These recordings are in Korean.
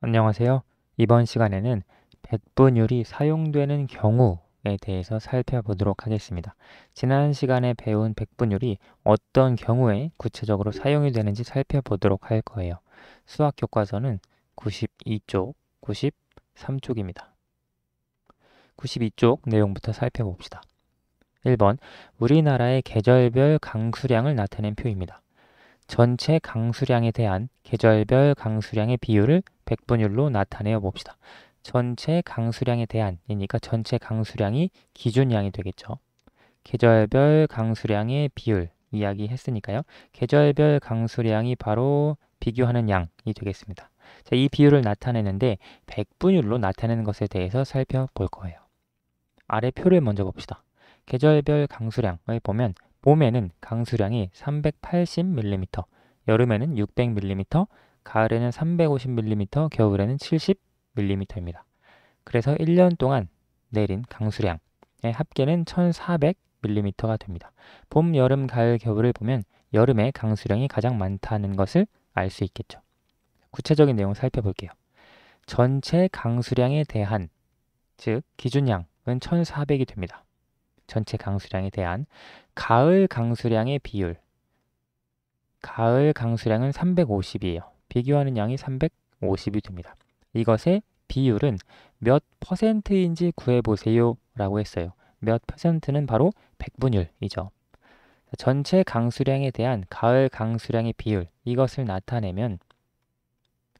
안녕하세요. 이번 시간에는 백분율이 사용되는 경우에 대해서 살펴보도록 하겠습니다. 지난 시간에 배운 백분율이 어떤 경우에 구체적으로 사용이 되는지 살펴보도록 할 거예요. 수학 교과서는 92쪽, 93쪽입니다. 92쪽 내용부터 살펴봅시다. 1번, 우리나라의 계절별 강수량을 나타낸 표입니다. 전체 강수량에 대한 계절별 강수량의 비율을 백분율로 나타내어 봅시다. 전체 강수량에 대한이니까 전체 강수량이 기준량이 되겠죠. 계절별 강수량의 비율 이야기했으니까요. 계절별 강수량이 바로 비교하는 양이 되겠습니다. 자, 이 비율을 나타내는데 백분율로 나타내는 것에 대해서 살펴볼 거예요. 아래 표를 먼저 봅시다. 계절별 강수량을 보면 봄에는 강수량이 380mm, 여름에는 600mm, 가을에는 350mm, 겨울에는 70mm입니다. 그래서 1년 동안 내린 강수량의 합계는 1400mm가 됩니다. 봄, 여름, 가을, 겨울을 보면 여름에 강수량이 가장 많다는 것을 알 수 있겠죠. 구체적인 내용 살펴볼게요. 전체 강수량에 대한, 즉 기준량은 1400이 됩니다. 전체 강수량에 대한 가을 강수량의 비율, 가을 강수량은 350이에요. 비교하는 양이 350이 됩니다. 이것의 비율은 몇 퍼센트인지 구해보세요 라고 했어요. 몇 퍼센트는 바로 백분율이죠. 전체 강수량에 대한 가을 강수량의 비율, 이것을 나타내면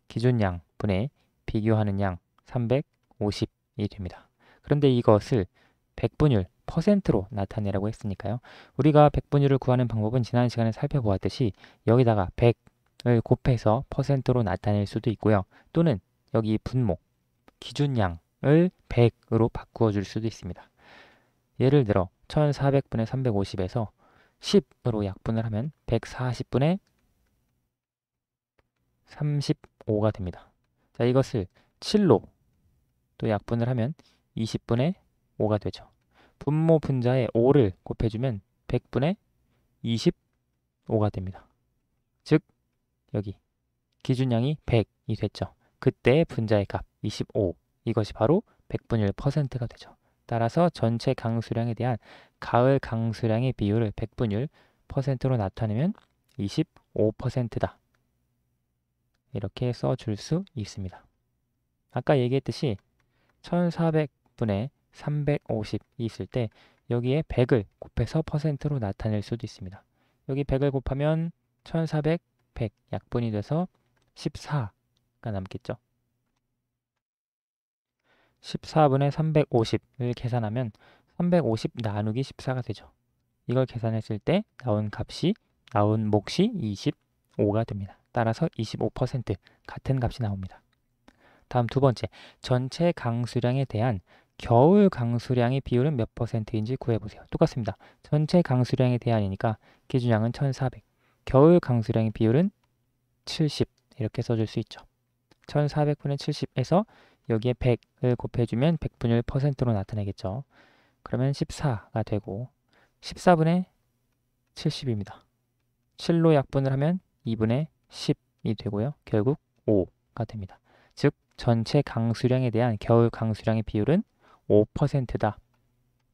기준양 분의 비교하는 양 350이 됩니다. 그런데 이것을 백분율, 퍼센트로 나타내라고 했으니까요. 우리가 백분율을 구하는 방법은 지난 시간에 살펴보았듯이 여기다가 100을 곱해서 퍼센트로 나타낼 수도 있고요. 또는 여기 분모, 기준량을 100으로 바꾸어 줄 수도 있습니다. 예를 들어 1400분의 350에서 10으로 약분을 하면 140분의 35가 됩니다. 자, 이것을 7로 또 약분을 하면 20분의 5가 되죠. 분모 분자에 5를 곱해주면 100분의 25가 됩니다. 즉 여기 기준량이 100이 됐죠. 그때 분자의 값 25, 이것이 바로 백분율 퍼센트가 되죠. 따라서 전체 강수량에 대한 가을 강수량의 비율을 백분율 퍼센트로 나타내면 25%다. 이렇게 써줄 수 있습니다. 아까 얘기했듯이 1400분의 350이 있을 때 여기에 100을 곱해서 퍼센트로 나타낼 수도 있습니다. 여기 100을 곱하면 1400, 100 약분이 돼서 14가 남겠죠. 14분의 350을 계산하면 350 나누기 14가 되죠. 이걸 계산했을 때 나온 몫이 25가 됩니다. 따라서 25% 같은 값이 나옵니다. 다음 두 번째, 전체 강수량에 대한 겨울 강수량의 비율은 몇 퍼센트인지 구해보세요. 똑같습니다. 전체 강수량에 대한이니까 기준량은 1400, 겨울 강수량의 비율은 70 이렇게 써줄 수 있죠. 1400분의 70에서 여기에 100을 곱해주면 백분율 퍼센트로 나타내겠죠. 그러면 14가 되고 14분의 70입니다. 7로 약분을 하면 2분의 10이 되고요. 결국 5가 됩니다. 즉 전체 강수량에 대한 겨울 강수량의 비율은 5%다.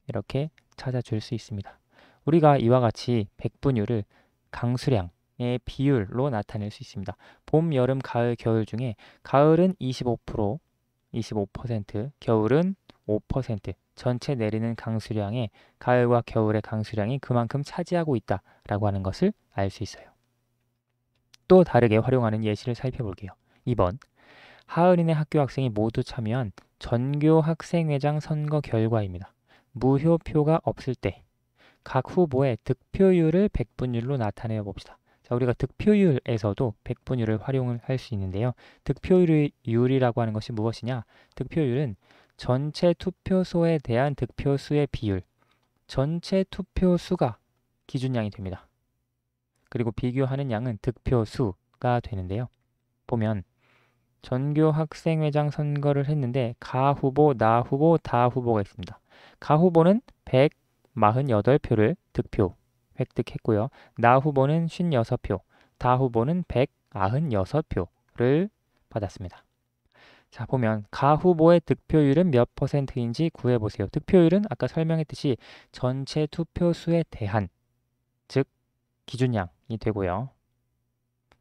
이렇게 찾아줄 수 있습니다. 우리가 이와 같이 백분율을 강수량의 비율로 나타낼 수 있습니다. 봄, 여름, 가을, 겨울 중에 가을은 25%, 25%, 겨울은 5%, 전체 내리는 강수량의 가을과 겨울의 강수량이 그만큼 차지하고 있다라고 하는 것을 알 수 있어요. 또 다르게 활용하는 예시를 살펴볼게요. 2번, 하은이네 학교 학생이 모두 참여한 전교 학생회장 선거 결과입니다. 무효표가 없을 때 각 후보의 득표율을 백분율로 나타내어 봅시다. 자, 우리가 득표율에서도 백분율을 활용을 할 수 있는데요. 득표율이라고 하는 것이 무엇이냐? 득표율은 전체 투표소에 대한 득표수의 비율, 전체 투표수가 기준량이 됩니다. 그리고 비교하는 양은 득표수가 되는데요. 보면 전교 학생회장 선거를 했는데 가 후보, 나 후보, 다 후보가 있습니다. 가 후보는 148표를 득표 획득했고요. 나 후보는 56표, 다 후보는 196표를 받았습니다. 자, 보면 가 후보의 득표율은 몇 퍼센트인지 구해보세요. 득표율은 아까 설명했듯이 전체 투표수에 대한, 즉 기준량이 되고요.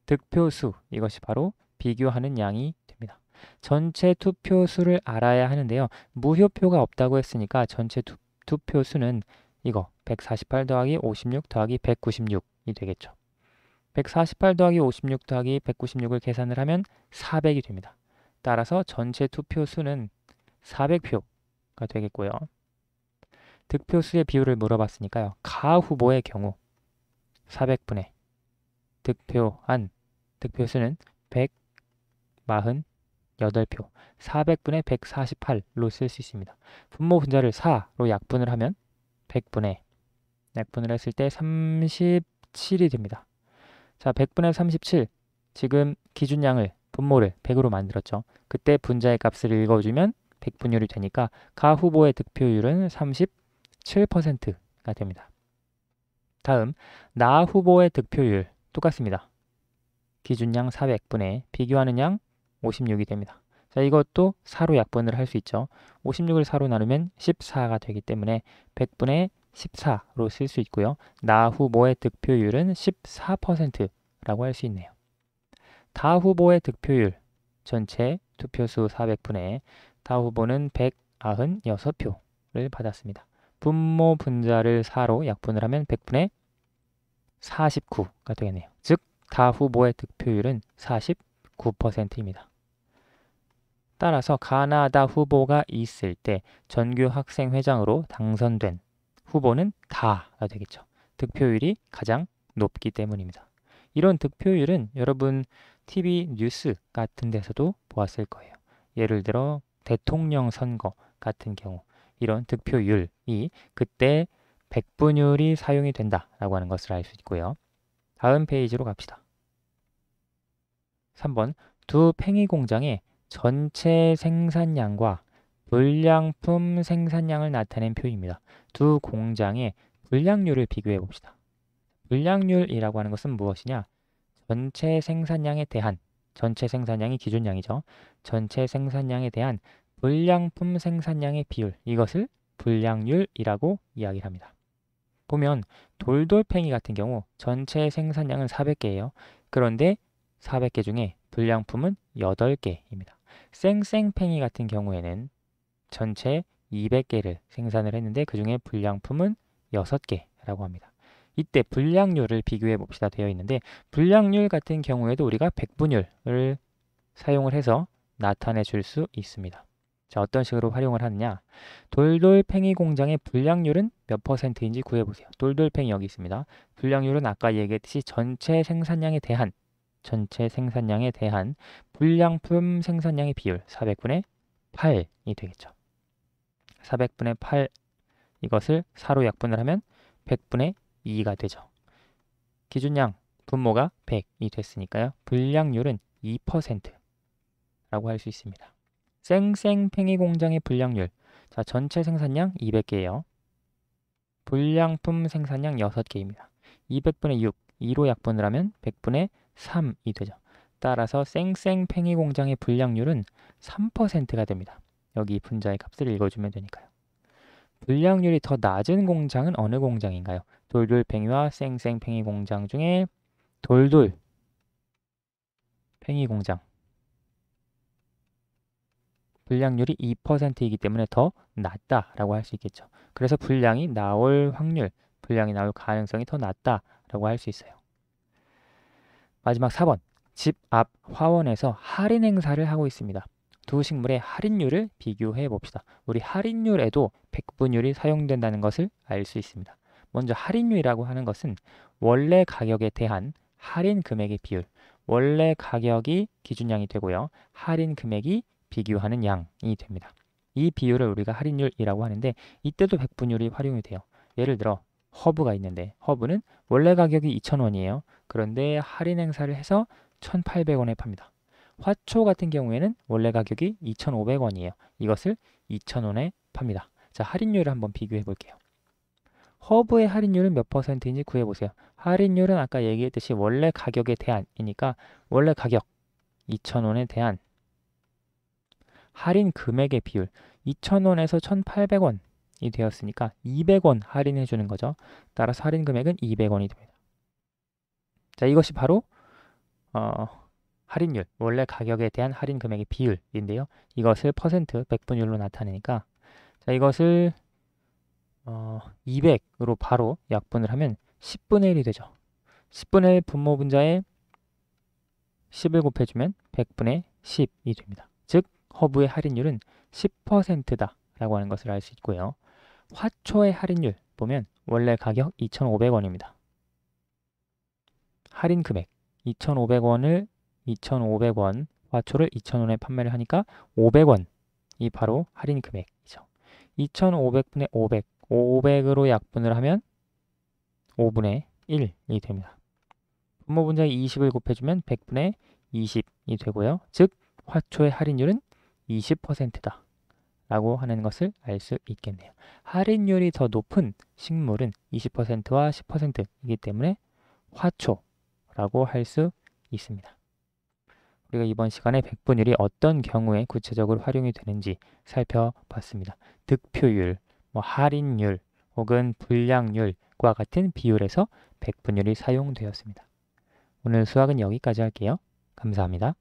득표수, 이것이 바로 비교하는 양이 됩니다. 전체 투표수를 알아야 하는데요. 무효표가 없다고 했으니까 전체 투표수는 이거 148 더하기 56 더하기 196이 되겠죠. 148 더하기 56 더하기 196을 계산을 하면 400이 됩니다. 따라서 전체 투표수는 400표가 되겠고요. 득표수의 비율을 물어봤으니까요. 가 후보의 경우 400분의 득표수는 148표, 400분의 148로 쓸 수 있습니다. 분모 분자를 4로 약분을 하면 100분의 약분을 했을 때 37이 됩니다. 자, 100분의 37, 지금 기준량을 분모를 100으로 만들었죠. 그때 분자의 값을 읽어주면 100분율이 되니까 가 후보의 득표율은 37%가 됩니다. 다음, 나 후보의 득표율 똑같습니다. 기준량 400분의 비교하는 양 56이 됩니다. 자, 이것도 4로 약분을 할 수 있죠. 56을 4로 나누면 14가 되기 때문에 100분의 14로 쓸 수 있고요. 나 후보의 득표율은 14%라고 할 수 있네요. 다 후보의 득표율, 전체 투표수 400분의 다 후보는 196표를 받았습니다. 분모 분자를 4로 약분을 하면 100분의 49가 되겠네요. 즉, 다 후보의 득표율은 49%입니다. 따라서 가나다 후보가 있을 때 전교학생회장으로 당선된 후보는 다가 되겠죠. 득표율이 가장 높기 때문입니다. 이런 득표율은 여러분 TV 뉴스 같은 데서도 보았을 거예요. 예를 들어 대통령 선거 같은 경우 이런 득표율이 그때 100분율이 사용이 된다라고 하는 것을 알 수 있고요. 다음 페이지로 갑시다. 3번, 두 팽이 공장의 전체 생산량과 불량품 생산량을 나타낸 표입니다. 두 공장의 불량률을 비교해 봅시다. 불량률이라고 하는 것은 무엇이냐? 전체 생산량에 대한, 전체 생산량이 기준량이죠. 전체 생산량에 대한 불량품 생산량의 비율, 이것을 불량률이라고 이야기를 합니다. 보면 돌돌팽이 같은 경우 전체 생산량은 400개예요. 그런데 400개 중에 불량품은 8개입니다. 쌩쌩팽이 같은 경우에는 전체 200개를 생산을 했는데 그 중에 불량품은 6개라고 합니다. 이때 불량률을 비교해 봅시다 되어 있는데 불량률 같은 경우에도 우리가 백분율을 사용을 해서 나타내 줄 수 있습니다. 자, 어떤 식으로 활용을 하느냐? 돌돌팽이 공장의 불량률은 몇 퍼센트인지 구해보세요. 돌돌팽이 여기 있습니다. 불량률은 아까 얘기했듯이 전체 생산량에 대한 불량품 생산량의 비율 400분의 8이 되겠죠. 400분의 8 이것을 4로 약분을 하면 100분의 2가 되죠. 기준량 분모가 100이 됐으니까요. 불량률은 2%라고 할 수 있습니다. 쌩쌩팽이 공장의 불량률. 자, 전체 생산량 200개예요. 불량품 생산량 6개입니다. 200분의 6, 2로 약분을 하면 100분의 3이 되죠. 따라서 쌩쌩팽이 공장의 불량률은 3%가 됩니다. 여기 분자의 값을 읽어주면 되니까요. 불량률이 더 낮은 공장은 어느 공장인가요? 돌돌팽이와 쌩쌩팽이 공장 중에 돌돌팽이 공장. 불량률이 2%이기 때문에 더 낮다라고 할 수 있겠죠. 그래서 불량이 나올 가능성이 더 낮다라고 할 수 있어요. 마지막 4번. 집 앞 화원에서 할인 행사를 하고 있습니다. 두 식물의 할인율을 비교해 봅시다. 우리 할인율에도 백분율이 사용된다는 것을 알 수 있습니다. 먼저 할인율이라고 하는 것은 원래 가격에 대한 할인 금액의 비율, 원래 가격이 기준량이 되고요. 할인 금액이 비교하는 양이 됩니다. 이 비율을 우리가 할인율이라고 하는데 이때도 백분율이 활용이 돼요. 예를 들어 허브가 있는데 허브는 원래 가격이 2,000원이에요. 그런데 할인 행사를 해서 1,800원에 팝니다. 화초 같은 경우에는 원래 가격이 2,500원이에요. 이것을 2,000원에 팝니다. 자, 할인율을 한번 비교해 볼게요. 허브의 할인율은 몇 퍼센트인지 구해보세요. 할인율은 아까 얘기했듯이 원래 가격에 대한이니까 원래 가격 2,000원에 대한 할인 금액의 비율 2,000원에서 1,800원이 되었으니까 200원 할인해 주는 거죠. 따라서 할인 금액은 200원이 됩니다. 자, 이것이 바로 할인율, 원래 가격에 대한 할인 금액의 비율인데요. 이것을 퍼센트, 백분율로 나타내니까 자, 이것을 200으로 바로 약분을 하면 10분의 1이 되죠. 10분의 1 분모 분자에 10을 곱해주면 100분의 10이 됩니다. 즉 허브의 할인율은 10%다 라고 하는 것을 알 수 있고요. 화초의 할인율 보면 원래 가격 2,500원입니다. 할인 금액 2,500원을 2,500원, 화초를 2,000원에 판매를 하니까 500원이 바로 할인 금액이죠. 2,500분의 500, 500으로 약분을 하면 5분의 1이 됩니다. 분모 분자에 20을 곱해주면 100분의 20이 되고요. 즉 화초의 할인율은 20%다 라고 하는 것을 알 수 있겠네요. 할인율이 더 높은 식물은 20%와 10%이기 때문에 화초라고 할 수 있습니다. 우리가 이번 시간에 백분율이 어떤 경우에 구체적으로 활용이 되는지 살펴봤습니다. 득표율, 할인율 혹은 불량률과 같은 비율에서 백분율이 사용되었습니다. 오늘 수학은 여기까지 할게요. 감사합니다.